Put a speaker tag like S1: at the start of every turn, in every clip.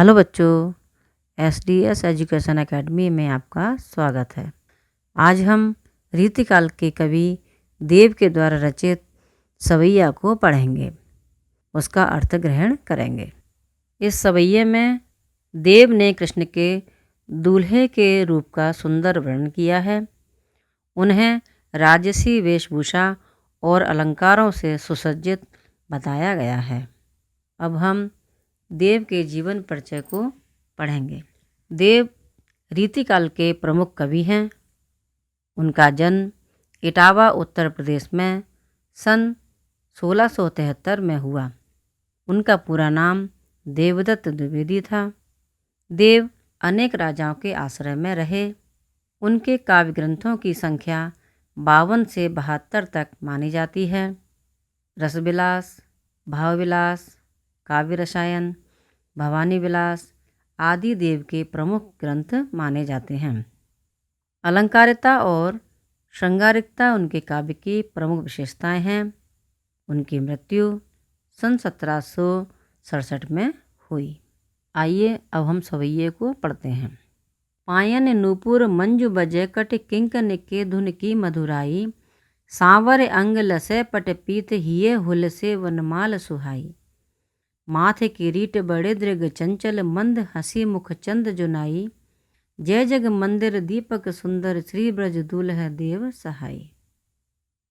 S1: Hello बच्चों, SDS education academy में आपका स्वागत है। आज हम रीतिकाल के कवि देव के द्वारा रचित सवैया को पढ़ेंगे, उसका अर्थ ग्रहण करेंगे। इस सवैये में देव ने कृष्ण के दूल्हे के रूप का सुंदर वर्णन किया है। उन्हें राजसी वेशभूषा और अलंकारों से सुसज्जित बताया गया है। अब हम देव के जीवन परिचय को पढ़ेंगे। देव रीतिकाल के प्रमुख कवि हैं। उनका जन्म इटावा उत्तर प्रदेश में सन 1673 में हुआ। उनका पूरा नाम देवदत्त द्विवेदी था। देव अनेक राजाओं के आश्रय में रहे। उनके काव्य ग्रंथों की संख्या 52 से 72 तक मानी जाती है। रसविलास, भावविलास, काव्य रसायन, भवानी विलास आदि देव के प्रमुख ग्रंथ माने जाते हैं। अलंकारिता और श्रृंगारिकता उनके काव्य की प्रमुख विशेषताएं हैं। उनकी मृत्यु सन 1767 में हुई। आइए अब हम सवैये को पढ़ते हैं। पायन नूपुर मंजु बजे कट किंकन के धुन की मधुराई, सांवर अंग लसे पट पीत हिये हुल से वनमाल सुहाई। माथे किरीट बड़े दृग चंचल मंद हंसी मुख चंद जुनाई, जय जग मंदिर दीपक सुंदर श्री ब्रज दूल्ह देव सहाय।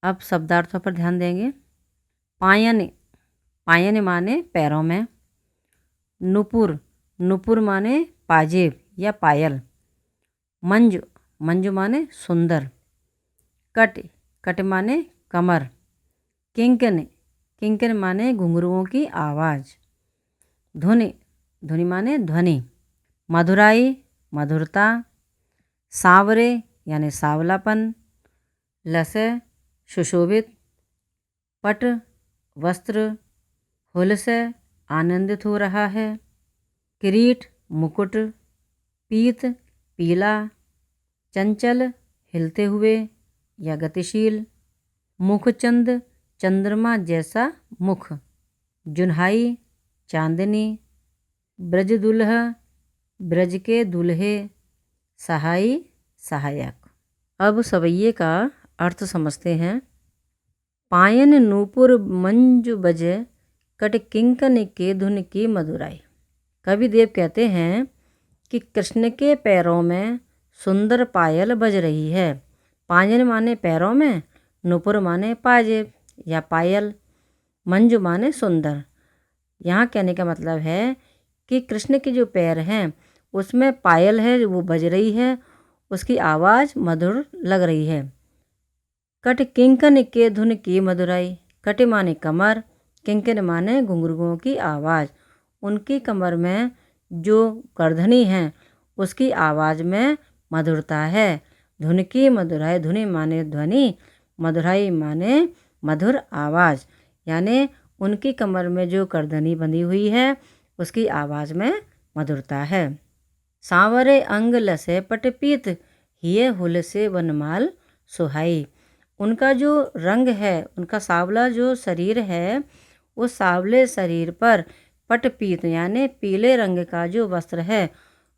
S1: अब शब्दार्थों पर ध्यान देंगे। पायन, पायन माने पैरों में। नुपुर, नुपुर माने पाजेब या पायल। मंजु, मंजु माने सुंदर। कट, कट माने कमर। किंकन, किंकन माने घुंघरुओं की आवाज़। धुनि, धुनि माने ध्वनि। मधुराई, मधुरता। सांवरे यानी सांवलापन। लसे, सुशोभित। पट, वस्त्र। हुल से, आनंदित हो रहा है। किरीट, मुकुट। पीत, पीला। चंचल, हिलते हुए या गतिशील। मुखचंद, चंद्रमा जैसा मुख। जुन्हाई, चांदनी। ब्रज दुल्हा, ब्रज के दूल्हे। सहाई, सहायक। अब सवैये का अर्थ समझते हैं। पायन नूपुर मंजु बजे कट किंकन के धुन की मधुराई। कवि देव कहते हैं कि कृष्ण के पैरों में सुंदर पायल बज रही है। पायन माने पैरों में, नूपुर माने पाजेब या पायल, मंजु माने सुंदर। यहाँ कहने का मतलब है कि कृष्ण के जो पैर हैं उसमें पायल है, वो बज रही है, उसकी आवाज़ मधुर लग रही है। कट किंकन के धुन की मधुराई। कट माने कमर, किंकन माने घुंघरुओं की आवाज़। उनकी कमर में जो करधनी है उसकी आवाज़ में मधुरता है। धुन की मधुराई, धुनि माने ध्वनि, मधुराई माने मधुर आवाज़। यानी उनकी कमर में जो करधनी बंधी हुई है उसकी आवाज़ में मधुरता है। सांवरे अंग लसे पटपीत हिये हुल से वनमाल सुहाई। उनका जो रंग है, उनका सांवला जो शरीर है, उस सांवले शरीर पर पटपीत यानी पीले रंग का जो वस्त्र है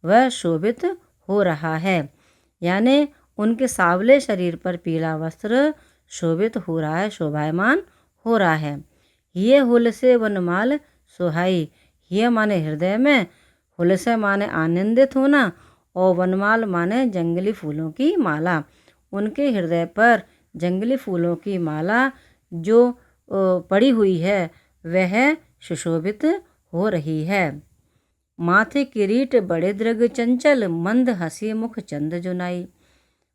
S1: वह शोभित हो रहा है। यानी उनके सांवले शरीर पर पीला वस्त्र शोभित हो रहा है, शोभायमान हो रहा है। ये हुल से वनमाल सुहाई। ये माने हृदय में, हुल से माने आनंदित होना, और वनमाल माने जंगली फूलों की माला। उनके हृदय पर जंगली फूलों की माला जो पड़ी हुई है वह सुशोभित हो रही है। माथे किरीट बड़े दृग चंचल मंद हंसी मुख चंद जुनाई।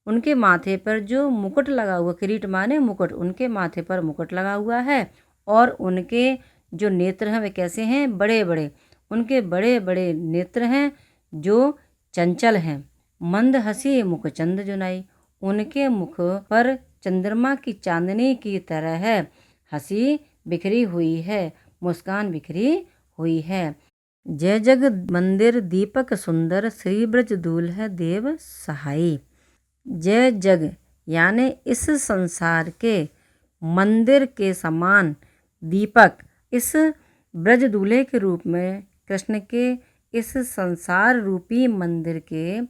S1: उनके माथे पर जो मुकुट लगा हुआ, किरीट माने मुकुट, उनके माथे पर मुकुट लगा हुआ है और उनके जो नेत्र हैं वे कैसे हैं? बड़े बड़े। उनके बड़े बड़े नेत्र हैं जो चंचल हैं। मंद हंसी मुख चंद जुनाई। उनके मुख पर चंद्रमा की चांदनी की तरह है हंसी बिखरी हुई है, मुस्कान बिखरी हुई है। जय जग मंदिर दीपक सुंदर श्री ब्रज दूल्ह देव सहाई। जय जग यानी इस संसार के मंदिर के समान दीपक, इस ब्रज दूल्हे के रूप में कृष्ण के इस संसार रूपी मंदिर के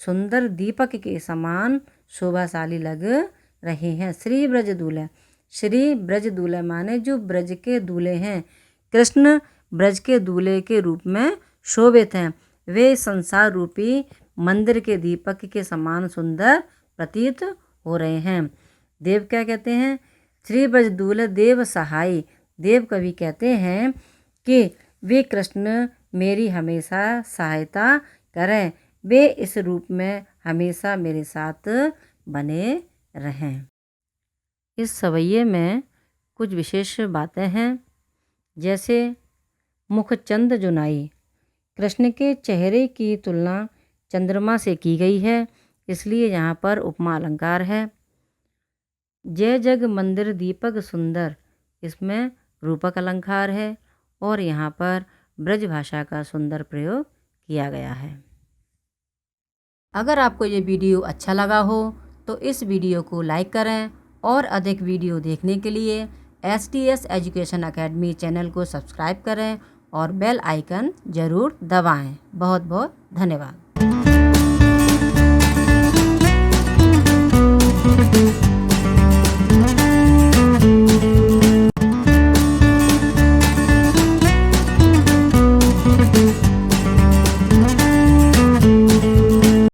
S1: सुंदर दीपक के समान शोभाशाली लग रहे हैं। श्री ब्रज दूल्हे, श्री ब्रज दूल्हे माने जो ब्रज के दूल्हे हैं। कृष्ण ब्रज के दूल्हे के रूप में शोभित हैं। वे संसार रूपी मंदिर के दीपक के समान सुंदर प्रतीत हो रहे हैं। देव क्या कहते हैं? श्री ब्रज दूल्हे देव सहाय। देव कवि कहते हैं कि वे कृष्ण मेरी हमेशा सहायता करें, वे इस रूप में हमेशा मेरे साथ बने रहें। इस सवैये में कुछ विशेष बातें हैं, जैसे मुखचंद जुनाई। कृष्ण के चेहरे की तुलना चंद्रमा से की गई है, इसलिए यहाँ पर उपमा अलंकार है। जय जग मंदिर दीपक सुंदर, इसमें रूपक अलंकार है और यहाँ पर ब्रज भाषा का सुंदर प्रयोग किया गया है। अगर आपको ये वीडियो अच्छा लगा हो तो इस वीडियो को लाइक करें और अधिक वीडियो देखने के लिए SDS एजुकेशन अकेडमी चैनल को सब्सक्राइब करें और बेल आइकन ज़रूर दबाएं। बहुत बहुत धन्यवाद।